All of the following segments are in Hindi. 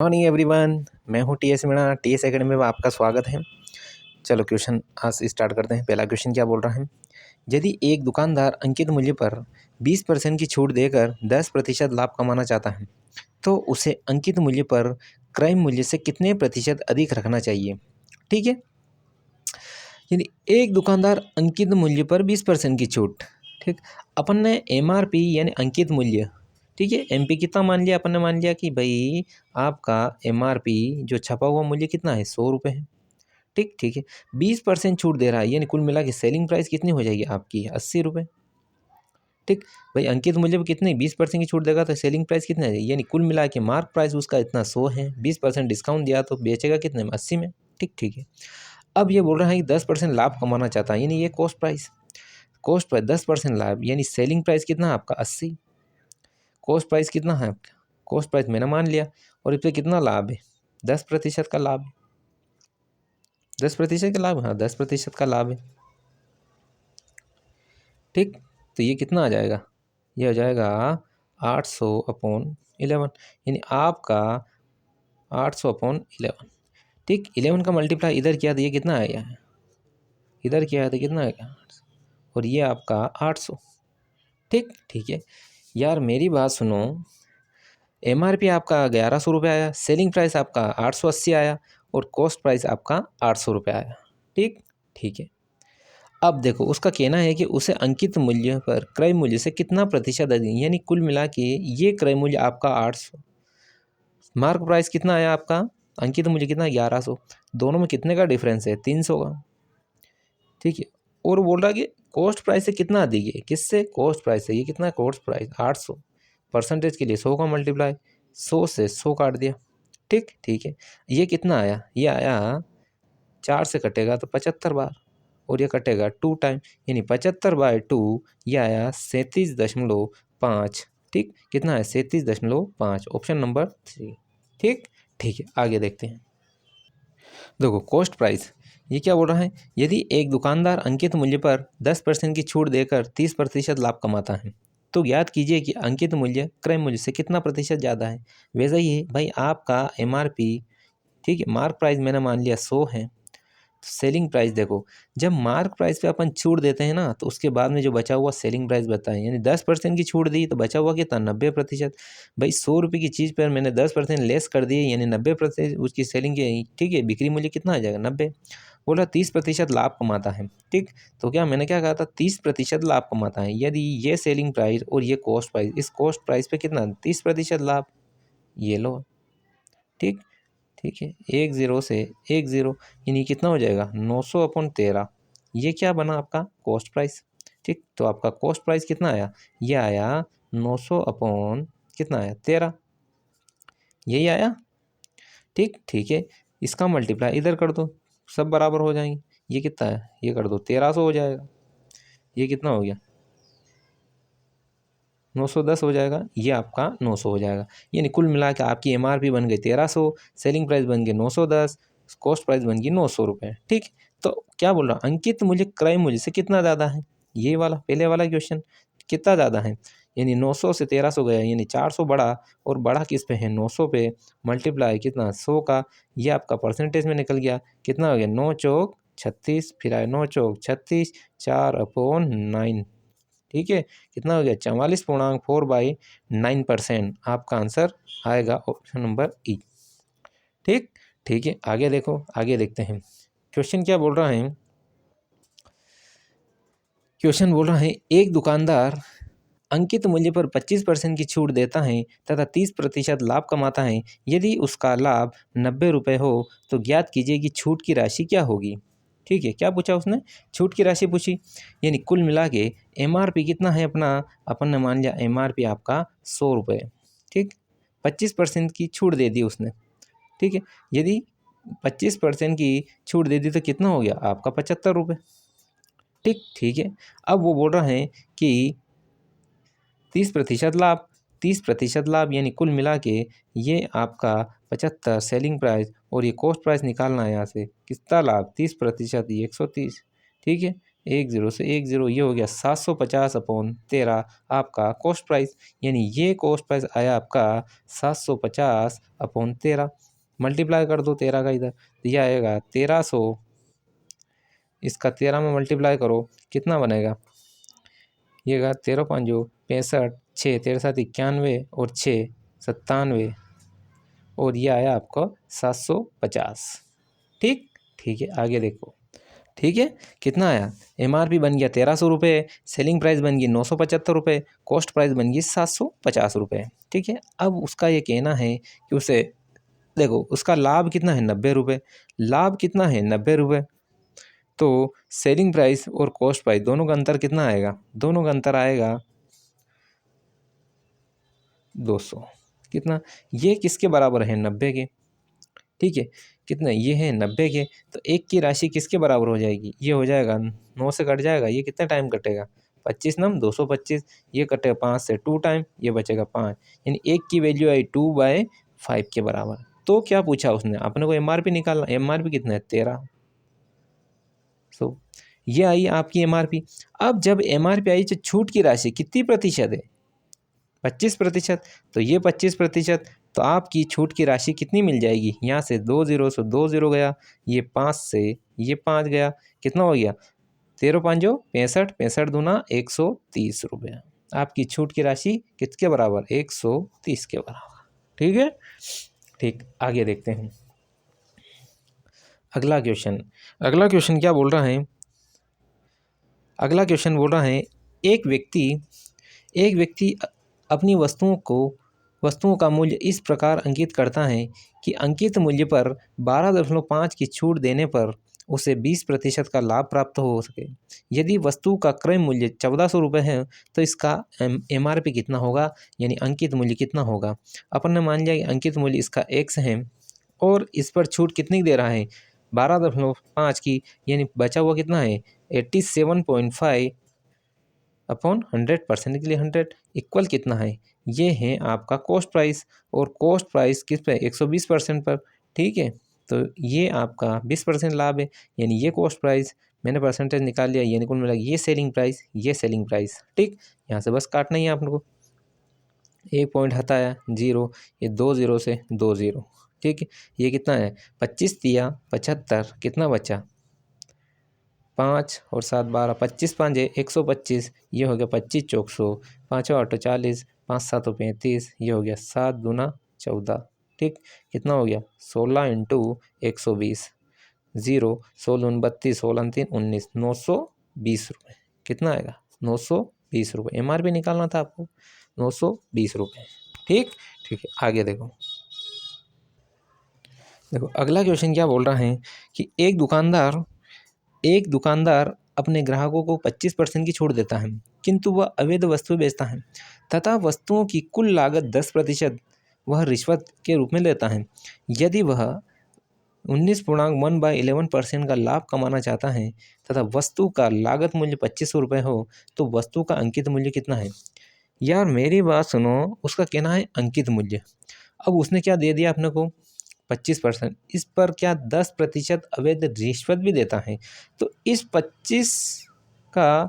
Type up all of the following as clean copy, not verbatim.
Morning everyone. मैं हूँ टीएस मीणा। टीएस एकेडमी में आपका स्वागत है। चलो क्वेश्चन आज स्टार्ट करते हैं। पहला क्वेश्चन क्या बोल रहा है, यदि एक दुकानदार अंकित मूल्य पर 20% की छूट देकर 10% लाभ कमाना चाहता है तो उसे अंकित मूल्य पर क्रय मूल्य से कितने प्रतिशत अधिक रखना चाहिए। ठीक है, यदि एक दुकानदार अंकित मूल्य पर 20% की छूट, ठीक, अपन ने एमआरपी यानी अंकित मूल्य, ठीक है, एमपी कितना मान लिया अपन ने, मान लिया कि भाई आपका एमआरपी जो छपा हुआ मूल्य कितना है, 100 रुपये है। ठीक ठीक है, 20% छूट दे रहा है यानी कुल मिला के सेलिंग प्राइस कितनी हो जाएगी आपकी, 80 रुपये। ठीक भाई, अंकित मूल्य पर कितनी 20% की छूट देगा तो सेलिंग प्राइस कितना है, यानी कुल मिला के मार्क प्राइस उसका इतना 100 है, 20% डिस्काउंट दिया तो बेचेगा कितने में, 80 में। ठीक ठीक है, अब ये बोल रहा है कि 10% लाभ कमाना चाहता है, यानी ये कॉस्ट प्राइस 10% लाभ यानी सेलिंग प्राइस कितना है आपका 80, कॉस्ट प्राइस कितना है आपका, कॉस्ट प्राइस मैंने मान लिया, और इस पर कितना लाभ है, 10% का लाभ है। 10% का लाभ, हाँ 10% का लाभ है। ठीक, तो ये कितना आ जाएगा, ये हो जाएगा 800/11, यानी आपका 800/11। ठीक, 11 का मल्टीप्लाई इधर किया तो ये कितना आएगा, इधर किया है तो कितना आएगा, और ये आपका 800। ठीक ठीक है यार, मेरी बात सुनो, एमआरपी आपका 1100 रुपये आया, सेलिंग प्राइस आपका 880 आया, और कॉस्ट प्राइस आपका 800 रुपये आया। ठीक ठीक है, अब देखो उसका कहना है कि उसे अंकित मूल्य पर क्रय मूल्य से कितना प्रतिशत अधिक, यानी कुल मिला के ये क्रय मूल्य आपका 800, मार्क प्राइस कितना आया आपका, अंकित मूल्य कितना 1100, दोनों में कितने का डिफरेंस है, 300 का। ठीक है, और बोल रहा कि कॉस्ट प्राइस से कितना अधिक है, किससे, कॉस्ट प्राइस से, ये कितना है कॉस्ट प्राइस 800, परसेंटेज के लिए 100 का मल्टीप्लाई, 100 से 100 काट दिया। ठीक ठीक है, ये कितना आया, ये आया 4 से कटेगा तो 75 बार, और ये कटेगा 2 टाइम, यानी 75/2, ये आया 37.5। ठीक, कितना है 37.5, ऑप्शन नंबर 3। ठीक ठीक है, आगे देखते हैं। देखो कॉस्ट प्राइस, ये क्या बोल रहा है, यदि एक दुकानदार अंकित मूल्य पर 10% की छूट देकर 30% लाभ कमाता है तो ज्ञात कीजिए कि अंकित मूल्य क्रय मूल्य से कितना प्रतिशत ज़्यादा है। वैसा ही है भाई आपका एमआरपी, ठीक है, मार्क प्राइस मैंने मान लिया 100 है, सेलिंग प्राइस देखो, जब मार्क प्राइस पे अपन छूट देते हैं ना तो उसके बाद में जो बचा हुआ सेलिंग प्राइस बताएं, यानी 10% की छूट दी तो बचा हुआ कितना, 90%। भाई 100 रुपये की चीज़ पर मैंने 10% लेस कर दिए, यानी 90% उसकी सेलिंग की, ठीक है, बिक्री मूल्य कितना आ जाएगा, 90। बोला 30% लाभ कमाता है। ठीक, तो क्या मैंने क्या कहा था, 30% लाभ कमाता है, यदि ये सेलिंग प्राइस और ये कॉस्ट प्राइस, इस कॉस्ट प्राइस पे कितना 30% लाभ, ये लो। ठीक ठीक है, 10 से 10, यानी कितना हो जाएगा 900/13, ये क्या बना आपका कॉस्ट प्राइस। ठीक, तो आपका कॉस्ट प्राइस कितना आया, ये आया 900 अपॉन कितना आया 13, यही आया। ठीक ठीक है, इसका मल्टीप्लाई इधर कर दो, सब बराबर हो जाएंगे, ये कितना है, ये कर दो 1300 हो जाएगा, ये कितना हो गया 910 हो जाएगा, ये आपका 900 हो जाएगा, यानी कुल मिला के आपकी एमआरपी बन गई 1300, सेलिंग प्राइस बन गई 910, कॉस्ट प्राइस बन गई 900 रुपये। ठीक, तो क्या बोल रहा, अंकित मूल्य क्रय मूल्य से कितना ज़्यादा है, ये वाला पहले वाला क्वेश्चन, कितना ज़्यादा है, यानी 900 से 1300 गया, यानी 400 बढ़ा, और बढ़ा किस पे है 900 पे, मल्टीप्लाई कितना 100 का, ये आपका परसेंटेज में निकल गया, कितना हो गया 9 चौक 36, फिर आया 9 चौक 36, 4/9। ठीक है, कितना हो गया 44.4/9%, आपका आंसर आएगा ऑप्शन नंबर ई। ठीक ठीक है, आगे देखो, आगे देखते हैं क्वेश्चन क्या बोल रहा है। क्वेश्चन बोल रहा है एक दुकानदार अंकित मूल्य पर 25% की छूट देता है तथा 30% लाभ कमाता है, यदि उसका लाभ 90 रुपये हो तो ज्ञात कीजिए कि छूट की राशि क्या होगी। ठीक है, क्या पूछा उसने, छूट की राशि पूछी, यानी कुल मिला के एमआरपी कितना है अपना, अपन ने मान लिया एमआरपी आपका 100 रुपये। ठीक, 25% की छूट दे दी उसने। ठीक है, यदि 25% की छूट दे दी तो कितना हो गया आपका 75 रुपये। ठीक ठीक है, अब वो बोल रहा है कि 30% लाभ, 30% लाभ यानी कुल मिला के ये आपका 75 सेलिंग प्राइस, और ये कॉस्ट प्राइस निकालना है यहाँ से, कितना लाभ 30%, ये 130। ठीक है, 10 से 10, ये हो गया 750/13 आपका कॉस्ट प्राइस। यानी ये कॉस्ट प्राइस आया आपका 750/13। मल्टीप्लाई कर दो 13 का इधर, तो ये आएगा 1300, इसका 13 में मल्टीप्लाई करो, कितना बनेगा? ये 13 5 65, 6 13 7 91 और 6 97, और ये आया आपको 750। ठीक ठीक है, आगे देखो। ठीक है, कितना आया? एमआरपी बन गया 1300 रुपये, सेलिंग प्राइस बन गई 975 रुपये, कॉस्ट प्राइस बन गई 750 रुपये। ठीक है, अब उसका ये कहना है कि उसे देखो उसका लाभ कितना है 90 रुपये, लाभ कितना है 90 रुपये। तो सेलिंग प्राइस और कॉस्ट प्राइस दोनों का अंतर कितना आएगा? दोनों का अंतर आएगा 200। कितना? ये किसके बराबर है? 90 के। ठीक है, कितना? ये है 90 के, तो एक की राशि किसके बराबर हो जाएगी? ये हो जाएगा 9 से कट जाएगा, ये कितना टाइम कटेगा? 25 नम 225, ये कटेगा 5 से 2 टाइम, ये बचेगा 5, यानी एक की वैल्यू आई 2/5 के बराबर। तो क्या पूछा उसने? अपने को एमआरपी निकालना, एमआरपी कितना है? 13। सो ये आई आपकी एमआरपी। अब जब एमआरपी आई तो छूट की राशि कितनी प्रतिशत है? 25%। तो ये 25%, तो आपकी छूट की राशि कितनी मिल जाएगी? यहाँ से 2 0 से 2 0 गया, ये 5 से ये 5 गया, कितना हो गया? 13 5 65, 65 दूना 130 रुपये। आपकी छूट की राशि किसके बराबर? 130 के बराबर। ठीक है, ठीक, आगे देखते हैं अगला क्वेश्चन। अगला क्वेश्चन क्या बोल रहा है? अगला क्वेश्चन बोल रहा है एक व्यक्ति अपनी वस्तुओं का मूल्य इस प्रकार अंकित करता है कि अंकित मूल्य पर 12.5 की छूट देने पर उसे 20% का लाभ प्राप्त हो सके। यदि वस्तु का क्रय मूल्य 1400 रुपये है तो इसका एमआरपी कितना होगा? यानी अंकित मूल्य कितना होगा? अपन ने मान लिया कि अंकित मूल्य इसका x है और इस पर छूट कितनी दे रहा है? 12.5 की, यानी बचा हुआ कितना है? 87.5 अपॉन 100% के लिए 100 इक्वल कितना है? ये है आपका कॉस्ट प्राइस, और कॉस्ट प्राइस किस पे? 120% पर। ठीक है, तो ये आपका 20% लाभ है, यानी ये कॉस्ट प्राइस मैंने परसेंटेज निकाल लिया, यानी कुल मिला ये सेलिंग प्राइस, ये सेलिंग प्राइस। ठीक, यहाँ से बस काटना ही है आप लोग को, एक पॉइंट हटाया 0, ये 2 0 से 2 0। ठीक है, ये कितना है? 25 दिया 75, कितना बचा? 5 और 7 12, 25 5 है 125, ये हो गया 25 चौक 100, 5 8 40, 5 7 35, ये हो गया 7 दूना 14। ठीक, कितना हो गया? 16 इंटू 120, 0 16 32, 16 3 19, 920 रुपये। कितना आएगा? 920 रुपये। एमआरपी निकालना था आपको, 920 रुपये। ठीक ठीक है, आगे देखो। देखो अगला क्वेश्चन क्या बोल रहा है कि एक दुकानदार अपने ग्राहकों को 25% की छूट देता है, किंतु वह अवैध वस्तुएं बेचता है तथा वस्तुओं की कुल लागत 10% वह रिश्वत के रूप में लेता है। यदि वह 19.1/11% का लाभ कमाना चाहता है तथा वस्तु का लागत मूल्य 2500 रुपये हो, तो वस्तु का अंकित मूल्य कितना है? यार मेरी बात सुनो, उसका कहना है अंकित मूल्य। अब उसने क्या दे दिया अपने को? 25%। इस पर क्या 10% अवैध रिश्वत भी देता है, तो इस 25 का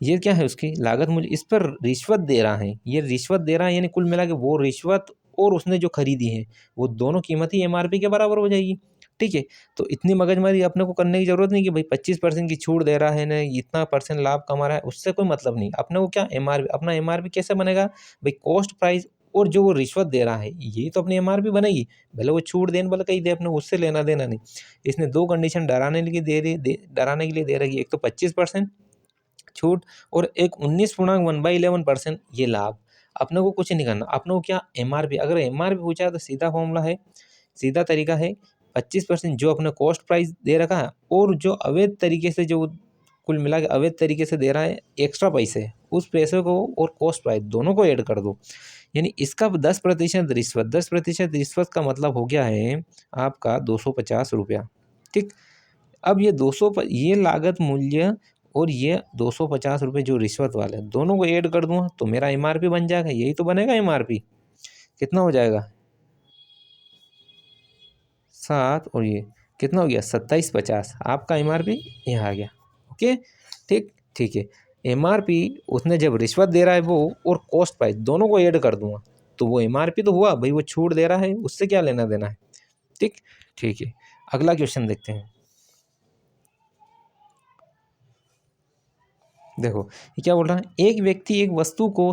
ये क्या है? उसकी लागत मूल्य, इस पर रिश्वत दे रहा है, ये रिश्वत दे रहा है, यानी कुल मिला के वो रिश्वत और उसने जो खरीदी है वो दोनों कीमत ही एमआरपी के बराबर हो जाएगी। ठीक है, तो इतनी मगजमारी अपने को करने की जरूरत नहीं कि भाई 25% की छूट दे रहा है ना, इतना परसेंट लाभ कमा रहा है, उससे कोई मतलब नहीं। अपने को क्या एमआरपी, अपना एमआरपी कैसे बनेगा भाई? कॉस्ट प्राइस और जो वो रिश्वत दे रहा है ये तो अपनी एमआरपी बनेगी। भले वो छूट देने वाला कहीं दे, अपने को उससे लेना देना नहीं। इसने दो कंडीशन डराने के लिए डराने के लिए दे रही है, एक तो 25% छूट और एक 19.1/11% ये लाभ। अपने को कुछ नहीं करना, अपने को क्या एमआरपी, अगर एमआरपी पूछा है तो सीधा फॉर्मूला है, सीधा तरीका है 25% जो अपने कॉस्ट प्राइस दे रखा है और जो अवैध तरीके से, जो कुल मिला के अवैध तरीके से दे रहा है एक्स्ट्रा पैसे, उस पैसे को और कॉस्ट प्राइस दोनों को ऐड कर दो, यानी इसका 10% रिश्वत। 10% रिश्वत का मतलब हो गया है आपका 250 रुपया। ठीक, अब ये 200 ये लागत मूल्य और ये 250 रुपये जो रिश्वत वाले, दोनों को ऐड कर दूंगा तो मेरा एमआरपी बन जाएगा। यही तो बनेगा एमआरपी। कितना हो जाएगा? 7 और ये कितना हो गया? 2750। आपका एमआरपी यहाँ आ गया। ओके, ठीक ठीक है। MRP उसने जब रिश्वत दे रहा है वो, और कॉस्ट प्राइस दोनों को ऐड कर दूंगा तो वो MRP तो हुआ भाई, वो छूट दे रहा है, उससे क्या लेना देना है। ठीक ठीक है। अगला क्वेश्चन देखते हैं। देखो ये क्या बोल रहा है, एक व्यक्ति एक वस्तु को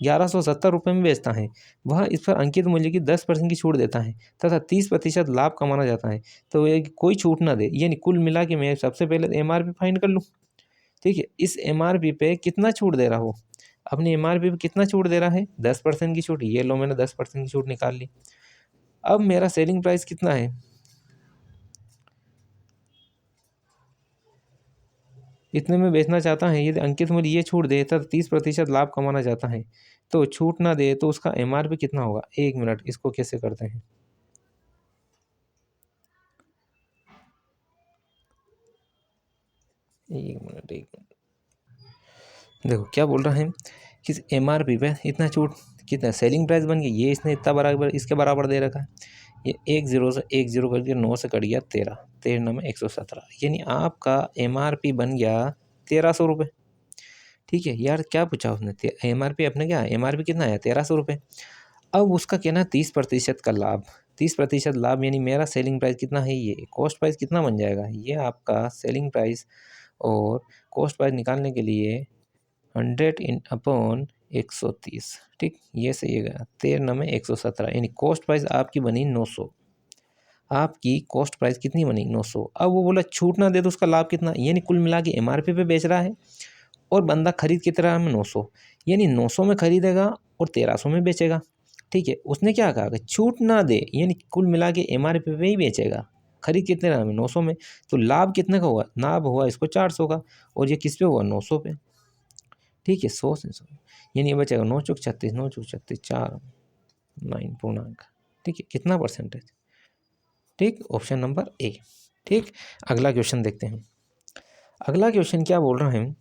1170 रुपये में बेचता है, वह इस पर अंकित मूल्य की 10% की छूट देता है तथा 30% लाभ कमाना चाहता है, तो ये कोई छूट ना दे, यानी कुल मिला के मैं सबसे पहले MRP फाइंड कर लूँ। ठीक है, इस MRP पे कितना छूट दे रहा हो, अपनी MRP पे कितना छूट दे रहा है, 10% की छूट। ये लो मैंने 10% की छूट निकाल ली। अब मेरा सेलिंग प्राइस कितना है, इतने में बेचना चाहता है, यदि अंकित मूल्य ये छूट दे तब 30% लाभ कमाना चाहता है, तो छूट ना दे तो उसका MRP कितना होगा। 1 मिनट, इसको कैसे करते हैं। एक मिनट एक मिनट। देखो क्या बोल रहा है कि MRP पे इतना छूट, कितना सेलिंग प्राइस बन गया, ये इसने इतना बराबर इसके बराबर दे रखा है। ये 10 से 10 करके 9 से कट गया 13, 13 में 117, यानी आपका MRP बन गया 1300 रुपये। ठीक है यार, क्या पूछा उसने, MRP अपने क्या, MRP कितना आया 1300 रुपये। अब उसका कहना 30% का लाभ, 30% लाभ, यानी मेरा सेलिंग प्राइस कितना है, ये कॉस्ट प्राइस कितना बन जाएगा, ये आपका सेलिंग प्राइस और कॉस्ट प्राइस निकालने के लिए 100 इन अपॉन 130। ठीक, ये सही है, 13 में 117, यानी कॉस्ट प्राइस आपकी बनी 900। आपकी कॉस्ट प्राइस कितनी बनी 900। अब वो बोला छूट ना दे तो उसका लाभ कितना, यानी कुल मिला के MRP पे बेच रहा है और बंदा खरीद कितना रहा है 900, यानी 900 में खरीदेगा और 1300 में बेचेगा। ठीक है, उसने क्या कहा कि छूट ना दे, यानी कुल मिला के MRP पे ही बेचेगा, खरीद कितने रहा में 900 में, तो लाभ कितने का हुआ, लाभ हुआ इसको 400 का, और ये किस पे हुआ 900 पे। ठीक है, 100 से 100, यानी ये बचेगा 9 चौक 36, 9 चौक 36, 4 9 पूर्णांक। ठीक है, कितना परसेंटेज। ठीक, ऑप्शन नंबर ए। ठीक, अगला क्वेश्चन देखते हैं। अगला क्वेश्चन क्या बोल रहा है,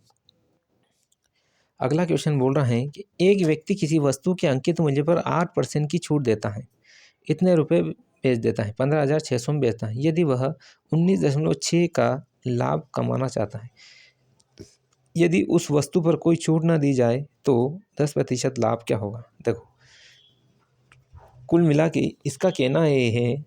अगला क्वेश्चन बोल रहा है कि एक व्यक्ति किसी वस्तु के अंकित मूल्य पर 8% की छूट देता है, इतने रुपए बेच देता है, 15,600 में बेचता है, यदि वह 19.6 का लाभ कमाना चाहता है, यदि उस वस्तु पर कोई छूट ना दी जाए तो 10% लाभ क्या होगा। देखो कुल मिला के इसका कहना ये है